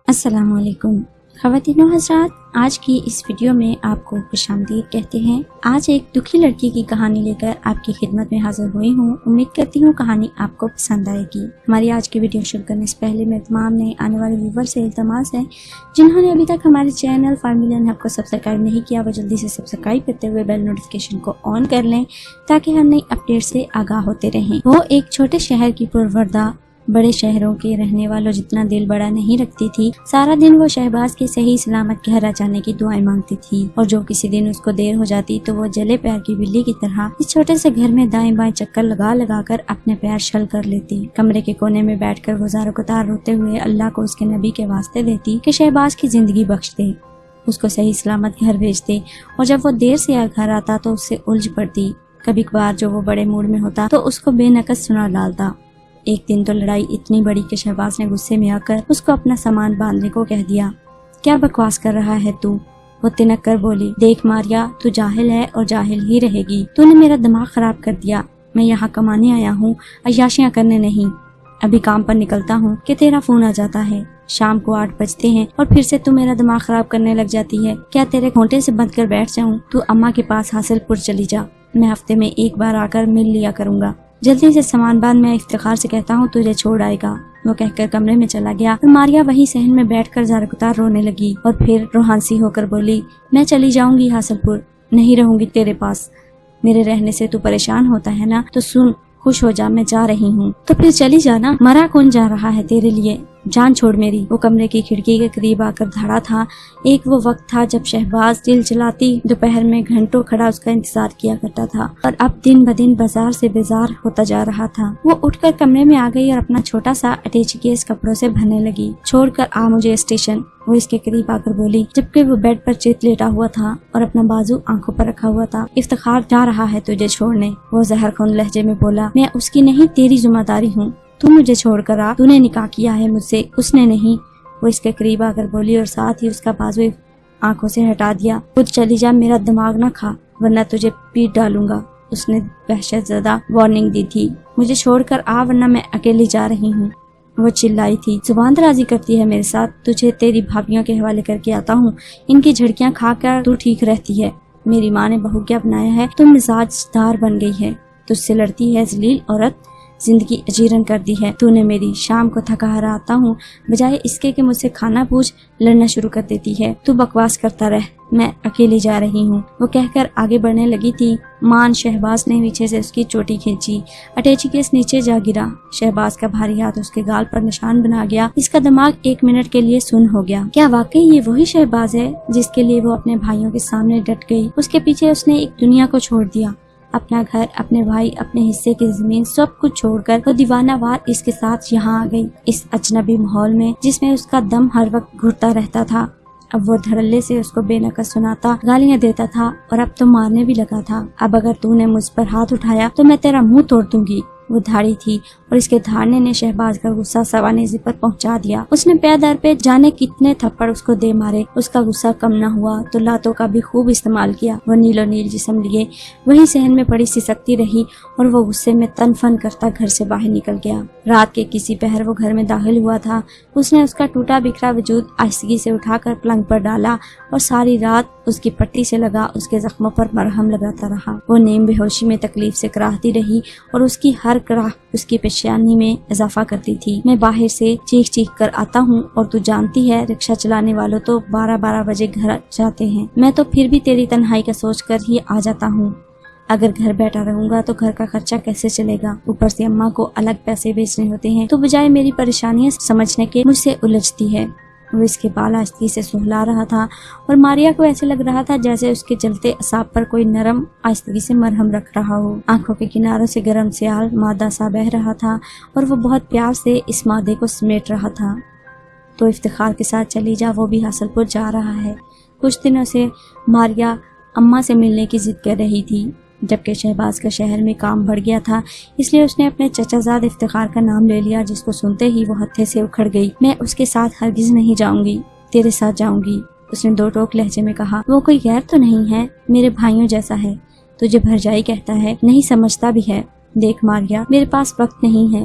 السلام علیکم خواتین و حضرات، آج کی اس ویڈیو میں آپ کو خوش آمدید کہتے ہیں۔ آج ایک دکھی لڑکی کی کہانی لے کر آپ کی خدمت میں حاضر ہوئی ہوں۔ امید کرتی ہوں کہانی آپ کو پسند آئے گی۔ ہماری آج کی ویڈیو شروع کرنے سے پہلے میں تمام نئے آنے والے ویور سے التماس ہے جنہوں نے ابھی تک ہمارے چینل فارمولین ہب کو سبسکرائب نہیں کیا، وہ جلدی سے سبسکرائب کرتے ہوئے بیل نوٹیفیکیشن کو آن کر لیں تاکہ ہم نئی اپڈیٹ سے آگاہ ہوتے رہیں۔ وہ ایک چھوٹے شہر کی پروردہ بڑے شہروں کے رہنے والوں جتنا دل بڑا نہیں رکھتی تھی۔ سارا دن وہ شہباز کے صحیح سلامت گھر آ جانے کی دعائیں مانگتی تھی، اور جو کسی دن اس کو دیر ہو جاتی تو وہ جلے پیر کی بلی کی طرح اس چھوٹے سے گھر میں دائیں بائیں چکر لگا لگا کر اپنے پیر چھل کر لیتی۔ کمرے کے کونے میں بیٹھ کر وہ زار و قطار روتے ہوئے اللہ کو اس کے نبی کے واسطے دیتی کہ شہباز کی زندگی بخش دے، اس کو صحیح سلامت گھر بھیج دے، اور جب وہ دیر سے گھر آتا تو اس سے الجھ پڑتی۔ کبھی کبھار جو وہ بڑے موڈ میں ہوتا تو اس کو بے نقص سنا ڈالتا۔ ایک دن تو لڑائی اتنی بڑی کہ شہباز نے غصے میں آ کر اس کو اپنا سامان باندھنے کو کہہ دیا۔ کیا بکواس کر رہا ہے تو؟ وہ تنک کر بولی۔ دیکھ ماریا، تو جاہل ہے اور جاہل ہی رہے گی۔ تو نے میرا دماغ خراب کر دیا۔ میں یہاں کمانے آیا ہوں، عیاشیاں کرنے نہیں۔ ابھی کام پر نکلتا ہوں کہ تیرا فون آ جاتا ہے۔ شام کو 8 بجتے ہیں اور پھر سے تو میرا دماغ خراب کرنے لگ جاتی ہے۔ کیا تیرے کھونٹے سے بندھ کر بیٹھ جاؤں؟ تو اماں کے پاس حاصل پور چلی جا، میں ہفتے میں ایک بار آ کر مل لیا کروں گا۔ جلدی سے سامان باندھ، میں افتخار سے کہتا ہوں تجھے چھوڑ آئے گا۔ وہ کہہ کر کمرے میں چلا گیا اور ماریا وہی صحن میں بیٹھ کر زارقطار رونے لگی، اور پھر روحانسی ہو کر بولی، میں چلی جاؤں گی حاصل پور، نہیں رہوں گی تیرے پاس۔ میرے رہنے سے تو پریشان ہوتا ہے نا، تو سن، خوش ہو جا، میں جا رہی ہوں۔ تو پھر چلی جانا، مرا کون جا رہا ہے تیرے لیے، جان چھوڑ میری۔ وہ کمرے کی کھڑکی کے قریب آ کر دھڑا تھا۔ ایک وہ وقت تھا جب شہباز دل چلاتی دوپہر میں گھنٹوں کھڑا اس کا انتظار کیا کرتا تھا، اور اب دن بدن بازار سے بیزار ہوتا جا رہا تھا۔ وہ اٹھ کر کمرے میں آ گئی اور اپنا چھوٹا سا اٹیچی کیس کپڑوں سے بھرنے لگی۔ چھوڑ کر آ مجھے اسٹیشن، وہ اس کے قریب آ کر بولی، جبکہ وہ بیڈ پر چیت لیٹا ہوا تھا اور اپنا بازو آنکھوں پر رکھا ہوا تھا۔ افتخار جا رہا ہے تجھے چھوڑنے، وہ زہر خون لہجے میں بولا۔ میں اس کی نہیں، تیری ذمہ داری ہوں، تو مجھے چھوڑ کر آ، تو نے نکاح کیا ہے مجھ سے، اس نے نہیں، وہ اس کے قریب آ کر بولی، اور ساتھ ہی اس کا بازو آنکھوں سے ہٹا دیا۔ خود چلی جا، میرا دماغ نہ کھا ورنہ تجھے پیٹ ڈالوں گا، اس نے وحشت زدہ وارننگ دی تھی۔ مجھے چھوڑ کر آ ورنہ میں اکیلی جا رہی ہوں، وہ چلائی تھی۔ زبان درازی کرتی ہے میرے ساتھ، تجھے تیری بھابھیوں کے حوالے کر کے آتا ہوں، ان کی جھڑکیاں کھا کر تو ٹھیک رہتی ہے۔ میری ماں نے بہو کیا بنایا ہے، تو مزاج دار بن گئی ہے، تجھ سے لڑتی ہے ذلیل عورت، زندگی اجیرن کر دی ہے تو نے میری۔ شام کو تھکا ہرا آتا ہوں، بجائے اس کے کہ مجھ سے کھانا پوچھ، لڑنا شروع کر دیتی ہے۔ تو بکواس کرتا رہ، میں اکیلی جا رہی ہوں، وہ کہہ کر آگے بڑھنے لگی تھی۔ مان، شہباز نے پیچھے سے اس کی چوٹی کھینچی، اٹیچی کیس نیچے جا گرا۔ شہباز کا بھاری ہاتھ اس کے گال پر نشان بنا گیا۔ اس کا دماغ 1 منٹ کے لیے سن ہو گیا۔ کیا واقعی یہ وہی شہباز ہے جس کے لیے وہ اپنے بھائیوں کے سامنے ڈٹ گئی؟ اس کے پیچھے اس نے ایک دنیا کو چھوڑ دیا، اپنا گھر، اپنے بھائی، اپنے حصے کی زمین، سب کچھ چھوڑ کر وہ دیوانہ وار اس کے ساتھ یہاں آ گئی، اس اجنبی ماحول میں جس میں اس کا دم ہر وقت گھٹتا رہتا تھا۔ اب وہ دھڑلے سے اس کو بے نقص سناتا، گالیاں دیتا تھا، اور اب تو مارنے بھی لگا تھا۔ اب اگر تو نے مجھ پر ہاتھ اٹھایا تو میں تیرا منہ توڑ دوں گی۔ وہ دھاڑی تھی اور اس کے دھاڑنے نے شہباز کا غصہ سوانیزی پر پہنچا دیا۔ اس نے پے در پہ جانے کتنے تھپڑ اس کو دے مارے، اس کا غصہ کم نہ ہوا تو لاتوں کا بھی خوب استعمال کیا۔ وہ نیل و نیل جسم لیے وہی صحن میں پڑی سسکتی رہی، اور وہ غصے میں تن فن کرتا گھر سے باہر نکل گیا۔ رات کے کسی پہر وہ گھر میں داخل ہوا تھا۔ اس نے اس کا ٹوٹا بکھرا وجود آہستگی سے اٹھا کر پلنگ پر ڈالا، اور ساری رات اس کی پٹی سے لگا اس کے زخموں پر مرہم لگاتا رہا۔ وہ نیم بے ہوشی میں تکلیف سے کراہتی رہی، اور اس کی ہر کراہ اس کی پریشانی میں اضافہ کرتی تھی۔ میں باہر سے چیخ چیخ کر آتا ہوں، اور تو جانتی ہے رکشہ چلانے والوں تو 12 بجے گھر جاتے ہیں، میں تو پھر بھی تیری تنہائی کا سوچ کر ہی آ جاتا ہوں۔ اگر گھر بیٹھا رہوں گا تو گھر کا خرچہ کیسے چلے گا؟ اوپر سے اماں کو الگ پیسے بیچنے ہوتے ہیں، تو بجائے میری پریشانیاں سمجھنے کے مجھ سے الجھتی ہے۔ وہ اس کے بال آہستگی سے سہلا رہا تھا، اور ماریا کو ایسے لگ رہا تھا جیسے اس کے جلتے اعصاب پر کوئی نرم آہستگی سے مرہم رکھ رہا ہو۔ آنکھوں کے کناروں سے گرم سیال مادہ سا بہہ رہا تھا، اور وہ بہت پیار سے اس مادے کو سمیٹ رہا تھا۔ تو افتخار کے ساتھ چلی جا، وہ بھی حاصل پور جا رہا ہے۔ کچھ دنوں سے ماریا اماں سے ملنے کی ضد کر رہی تھی، جبکہ شہباز کا شہر میں کام بڑھ گیا تھا، اس لیے اس نے اپنے چچا زاد افتخار کا نام لے لیا، جس کو سنتے ہی وہ ہتھے سے اکھڑ گئی۔ میں اس کے ساتھ ہرگز نہیں جاؤں گی، تیرے ساتھ جاؤں گی، اس نے 2 ٹوک لہجے میں کہا۔ وہ کوئی غیر تو نہیں ہے، میرے بھائیوں جیسا ہے، تجھے بھرجائی کہتا ہے، نہیں سمجھتا بھی ہے۔ دیکھ ماریا، میرے پاس وقت نہیں ہے،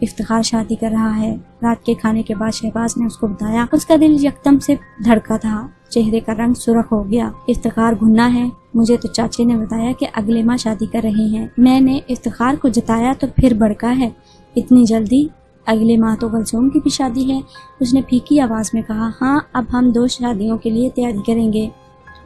افتخار شادی کر رہا ہے۔ رات کے کھانے کے بعد شہباز نے اس کو بتایا۔ اس کا دل یکدم سے دھڑکا تھا، چہرے کا رنگ سرخ ہو گیا۔ افتخار گھننا ہے؟ مجھے تو چاچے نے بتایا کہ اگلے ماہ شادی کر رہے ہیں۔ میں نے افتخار کو جتایا تو پھر بھڑکا ہے، اتنی جلدی؟ اگلے ماہ تو کلثوم کی بھی شادی ہے، اس نے پھیکی آواز میں کہا۔ ہاں، اب ہم 2 شادیوں کے لیے تیاری کریں گے۔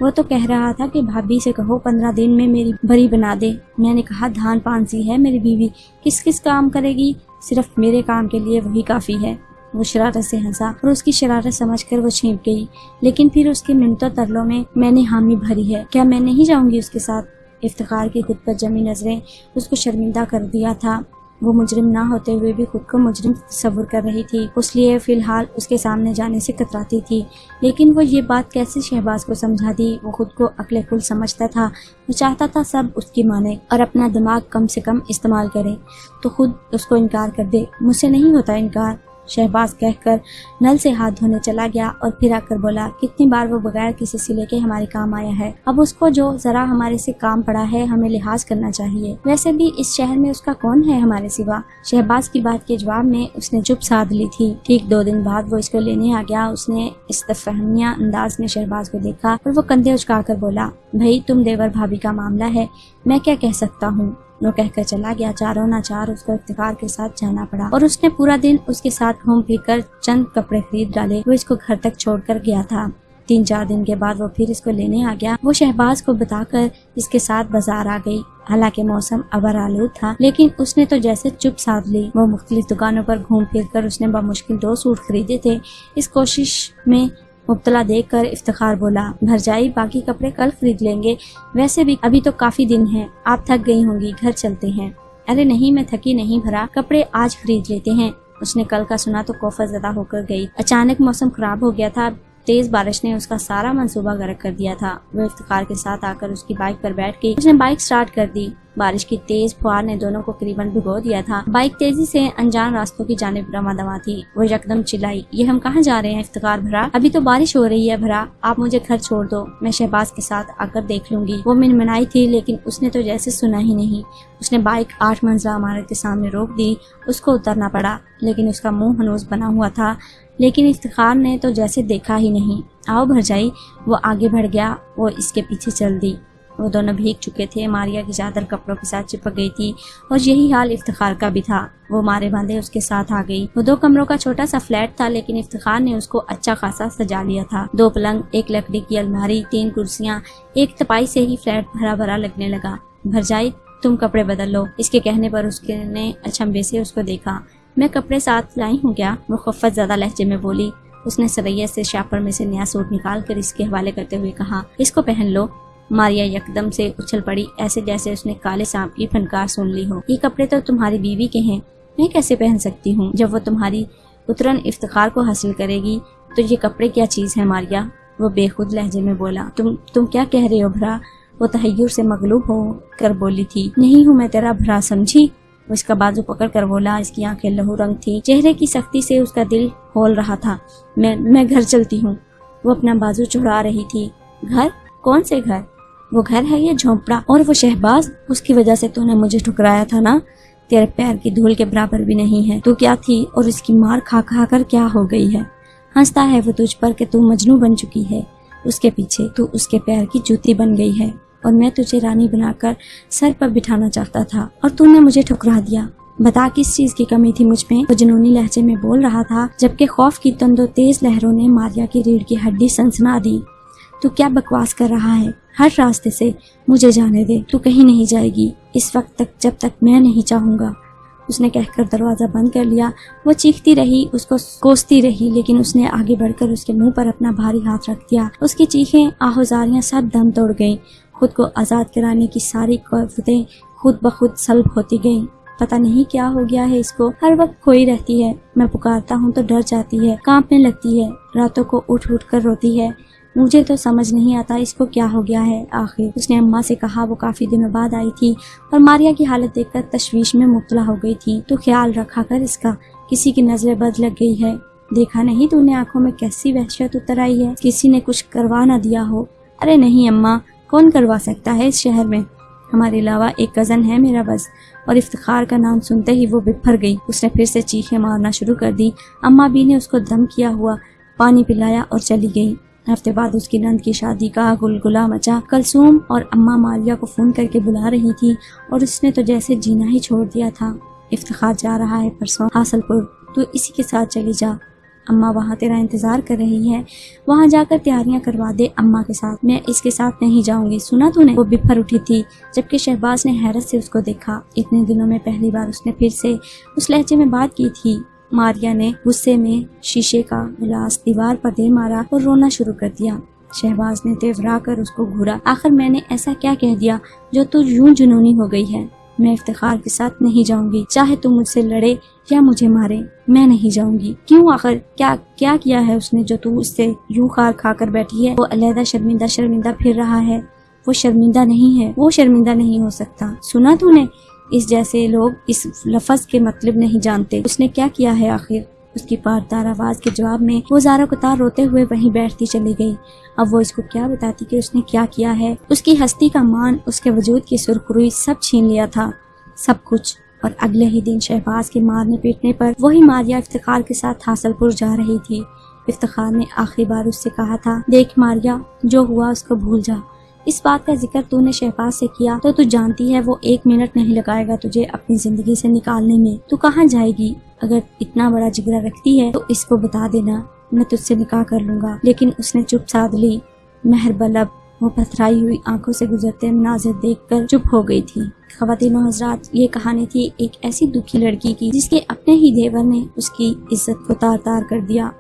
وہ تو کہہ رہا تھا کہ بھابھی سے کہو 15 دن میں میری بری بنا دے۔ میں نے کہا دھان پانسی ہے میری بیوی، کس کام کرے گی؟ صرف میرے کام کے لیے وہی کافی ہے۔ وہ شرارت سے ہنسا اور اس کی شرارت سمجھ کر وہ چھینپ گئی، لیکن پھر اس کے منتوں ترلوں میں نے حامی بھری ہے۔ کیا میں نہیں جاؤں گی اس کے ساتھ؟ افتخار کی خود پر جمی نظریں اس کو شرمندہ کر دیا تھا۔ وہ مجرم نہ ہوتے ہوئے بھی خود کو مجرم تصور کر رہی تھی، اس لیے فی الحال اس کے سامنے جانے سے کتراتی تھی۔ لیکن وہ یہ بات کیسے شہباز کو سمجھا دی؟ وہ خود کو عقل کل سمجھتا تھا، وہ چاہتا تھا سب اس کی مانے اور اپنا دماغ کم سے کم استعمال کرے، تو خود اس کو انکار کر دے۔ مجھ سے نہیں ہوتا انکار، شہباز کہہ کر نل سے ہاتھ دھونے چلا گیا اور پھر آ کر بولا، کتنی بار وہ بغیر کسی صلے کے ہمارے کام آیا ہے، اب اس کو جو ذرا ہمارے سے کام پڑا ہے ہمیں لحاظ کرنا چاہیے۔ ویسے بھی اس شہر میں اس کا کون ہے ہمارے سوا؟ شہباز کی بات کے جواب میں اس نے چپ سادھ لی تھی۔ ٹھیک 2 دن بعد وہ اس کو لینے آ گیا۔ اس نے استفہامیہ انداز میں شہباز کو دیکھا اور وہ کندھے اچکا کر بولا، بھائی تم دیور بھابھی کا معاملہ ہے، میں کیا کہہ سکتا ہوں؟ وہ کہہ کر چلا گیا۔ چاروں ناچار اس کو افتخار کے ساتھ جانا پڑا اور اس نے پورا دن اس کے ساتھ گھوم پھر کر چند کپڑے خرید ڈالے۔ وہ اس کو گھر تک چھوڑ کر گیا تھا۔ 3-4 دن کے بعد وہ پھر اس کو لینے آ گیا۔ وہ شہباز کو بتا کر اس کے ساتھ بازار آ گئی۔ حالانکہ موسم ابر آلود تھا، لیکن اس نے تو جیسے چپ سادھ لی۔ وہ مختلف دکانوں پر گھوم پھر کر اس نے بمشکل 2 سوٹ خریدے تھے۔ اس کوشش میں مبتلا دیکھ کر افتخار بولا، بھرجائی باقی کپڑے کل خرید لیں گے، ویسے بھی ابھی تو کافی دن ہیں، آپ تھک گئی ہوں گی، گھر چلتے ہیں۔ ارے نہیں، میں تھکی نہیں بھرا، کپڑے آج خرید لیتے ہیں۔ اس نے کل کا سنا تو خوف زدہ ہو کر گئی۔ اچانک موسم خراب ہو گیا تھا، تیز بارش نے اس کا سارا منصوبہ غرق کر دیا تھا۔ وہ افتخار کے ساتھ آ کر اس کی بائک پر بیٹھ گئی۔ اس نے بائک سٹارٹ کر دی۔ بارش کی تیز پھوار نے دونوں کو قریباً بھگو دیا تھا۔ بائک تیزی سے انجان راستوں کی جانب رواں دواں تھی۔ وہ یکدم چلائی، یہ ہم کہاں جا رہے ہیں افتخار بھرا؟ ابھی تو بارش ہو رہی ہے بھرا، آپ مجھے گھر چھوڑ دو، میں شہباز کے ساتھ آ کر دیکھ لوں گی۔ وہ منمنائی تھی لیکن اس نے تو جیسے سنا ہی نہیں۔ اس نے بائک 8 منزلہ عمارت کے سامنے روک دی۔ اس کو اترنا پڑا، لیکن اس کا منہ ہنوز بنا ہوا تھا، لیکن افتخار نے تو جیسے دیکھا ہی نہیں۔ آؤ بھرجائی، وہ آگے بڑھ گیا، وہ اس کے پیچھے چل دی۔ وہ دونوں بھیگ چکے تھے، ماریا کی چادر کپڑوں کے ساتھ چپک گئی تھی اور یہی حال افتخار کا بھی تھا۔ وہ مارے باندھے اس کے ساتھ آ گئی۔ وہ 2 کمروں کا چھوٹا سا فلیٹ تھا، لیکن افتخار نے اس کو اچھا خاصا سجا لیا تھا۔ 2 پلنگ، 1 لکڑی کی الماری، 3 کرسیاں، ایک تپائی سے ہی فلیٹ بھرا بھرا لگنے لگا۔ بھرجائی تم کپڑے بدل لو، اس کے کہنے پر اس نے اچنبے سے اس کو دیکھا۔ میں کپڑے ساتھ لائی ہوں کیا؟ وہ خفت زدہ لہجے میں بولی۔ اس نے سریا سے شاپر میں سے نیا سوٹ نکال کر اس کے حوالے کرتے ہوئے کہا، اس کو پہن لو۔ ماریا یکدم سے اچھل پڑی، ایسے جیسے اس نے کالے سانپ کی پھنکار سن لی ہو۔ یہ کپڑے تو تمہاری بیوی کے ہیں، میں کیسے پہن سکتی ہوں؟ جب وہ تمہاری پترن افتخار کو حاصل کرے گی تو یہ کپڑے کیا چیز ہے ماریا؟ وہ بے خود لہجے میں بولا۔ تم کیا کہہ رہے ہو بھرا؟ وہ تحیر سے مغلوب ہو کر بولی تھی۔ نہیں ہوں میں تیرا بھرا، سمجھی؟ وہ اس کا بازو پکڑ کر بولا۔ اس کی آنکھیں لہو رنگ تھی، چہرے کی سختی سے اس کا دل کھول رہا تھا۔ میں گھر چلتی ہوں۔ وہ اپنا بازو چڑھا رہی تھی۔ گھر؟ کون سے گھر؟ وہ گھر ہے یہ جھونپڑا، اور وہ شہباز، اس کی وجہ سے تو نے مجھے ٹھکرایا تھا نا، تیرے پیر کی دھول کے برابر بھی نہیں ہے۔ تو کیا تھی اور اس کی مار کھا کھا کر کیا ہو گئی ہے؟ ہنستا ہے وہ تجھ پر کہ تو مجنوں بن چکی ہے، اس کے پیچھے تو اس کے پیر کی جوتی بن گئی ہے، اور میں تجھے رانی بنا کر سر پر بٹھانا چاہتا تھا اور تو نے مجھے ٹھکرا دیا۔ بتا کس چیز کی کمی تھی مجھ میں؟ وہ جنونی لہجے میں بول رہا تھا، جبکہ خوف کی تند و تیز لہروں نے ماریا کی ریڑھ کی ہڈی سنسنا دی۔ تو کیا بکواس کر رہا ہے؟ ہر راستے سے مجھے جانے دے، تو کہیں نہیں جائے گی اس وقت تک جب تک میں نہیں چاہوں گا۔ اس نے کہہ کر دروازہ بند کر لیا۔ وہ چیختی رہی، اس کو کوستی رہی، لیکن اس نے آگے بڑھ کر اس کے منہ پر اپنا بھاری ہاتھ رکھ دیا۔ اس کی چیخیں، آہوزاریاں سب دم توڑ گئیں۔ خود کو آزاد کرانے کی ساری قوتیں خود بخود سلب ہوتی گئیں۔ پتہ نہیں کیا ہو گیا ہے اس کو، ہر وقت کھوئی رہتی ہے۔ میں پکارتا ہوں تو ڈر جاتی ہے، کانپنے لگتی ہے، راتوں کو اٹھ اٹھ کر روتی ہے۔ مجھے تو سمجھ نہیں آتا اس کو کیا ہو گیا ہے آخر۔ اس نے اماں سے کہا، وہ کافی دنوں بعد آئی تھی اور ماریا کی حالت دیکھ کر تشویش میں مبتلا ہو گئی تھی۔ تو خیال رکھا کر اس کا، کسی کی نظر بد لگ گئی ہے۔ دیکھا نہیں تو نے آنکھوں میں کیسی وحشت اتر آئی ہے، کسی نے کچھ کروا نہ دیا ہو۔ ارے نہیں اماں، کون کروا سکتا ہے اس شہر میں؟ ہمارے علاوہ ایک کزن ہے میرا بس۔ اور افتخار کا نام سنتے ہی وہ بپھر گئی۔ اس نے پھر سے چیخیں مارنا شروع کر دی۔ اماں بھی نے اس کو دم کیا ہوا پانی پلایا اور چلی گئی۔ ہفتے بعد اس کی نند کی شادی کا گلگلہ مچا۔ کلثوم اور اماں ماریہ کو فون کر کے بلا رہی تھی اور اس نے تو جیسے جینا ہی چھوڑ دیا تھا۔ افتخار جا رہا ہے پرسوں حاصل پور، تو اسی کے ساتھ چلی جا، اماں وہاں تیرا انتظار کر رہی ہے، وہاں جا کر تیاریاں کروا دے اماں کے ساتھ، میں اس کے ساتھ نہیں جاؤں گی، سنا تو نے؟ وہ بپھر اٹھی تھی جبکہ شہباز نے حیرت سے اس کو دیکھا۔ اتنے دنوں میں پہلی بار اس نے پھر سے اس لہجے میں بات کی تھی۔ ماریہ نے غصے میں شیشے کا گلاس دیوار پر دے مارا اور رونا شروع کر دیا۔ شہباز نے تیورا کر اس کو گھورا۔ آخر میں نے ایسا کیا کہہ دیا جو تو یوں جنونی ہو گئی ہے؟ میں افتخار کے ساتھ نہیں جاؤں گی، چاہے تم مجھ سے لڑے یا مجھے مارے، میں نہیں جاؤں گی۔ کیوں؟ آخر کیا کیا ہے اس نے جو تو اس سے یوں خار کھا کر بیٹھی ہے؟ وہ علیحدہ شرمندہ پھر رہا ہے۔ وہ شرمندہ نہیں ہے، وہ شرمندہ نہیں ہو سکتا، سنا تو نے؟ اس جیسے لوگ اس لفظ کے مطلب نہیں جانتے۔ اس نے کیا کیا ہے آخر؟ اس کی پاردار آواز کے جواب میں وہ زارا کتار روتے ہوئے وہیں بیٹھتی چلی گئی۔ اب وہ اس کو کیا بتاتی کہ اس نے کیا کیا ہے؟ اس کی ہستی کا مان، اس کے وجود کی سرخروئی سب چھین لیا تھا، سب کچھ۔ اور اگلے ہی دن شہباز کے مارنے پیٹنے پر وہی ماریہ افتخار کے ساتھ حاصل پور جا رہی تھی۔ افتخار نے آخری بار اس سے کہا تھا، دیکھ ماریہ، جو ہوا اس کو بھول جا۔ اس بات کا ذکر تو نے شہباز سے کیا تو تو جانتی ہے وہ 1 منٹ نہیں لگائے گا تجھے اپنی زندگی سے نکالنے میں۔ تو کہاں جائے گی؟ اگر اتنا بڑا جگرا رکھتی ہے تو اس کو بتا دینا، میں تجھ سے نکاح کر لوں گا۔ لیکن اس نے چپ سادھ لی۔ مہر بلب وہ پتھرائی ہوئی آنکھوں سے گزرتے مناظر دیکھ کر چپ ہو گئی تھی۔ خواتین و حضرات، یہ کہانی تھی ایک ایسی دکھی لڑکی کی جس کے اپنے ہی دیور نے اس کی عزت کو تار تار کر دیا۔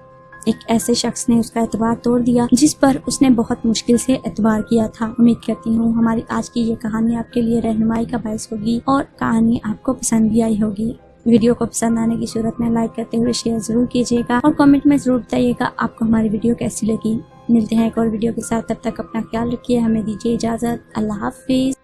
ایک ایسے شخص نے اس کا اعتبار توڑ دیا جس پر اس نے بہت مشکل سے اعتبار کیا تھا۔ امید کرتی ہوں ہماری آج کی یہ کہانی آپ کے لیے رہنمائی کا باعث ہوگی اور کہانی آپ کو پسند بھی آئی ہوگی۔ ویڈیو کو پسند آنے کی صورت میں لائک کرتے ہوئے شیئر ضرور کیجیے گا اور کامنٹ میں ضرور بتائیے گا آپ کو ہماری ویڈیو کیسی لگی۔ ملتے ہیں ایک اور ویڈیو کے ساتھ، تب تک اپنا خیال رکھیے، ہمیں دیجیے اجازت، اللہ حافظ۔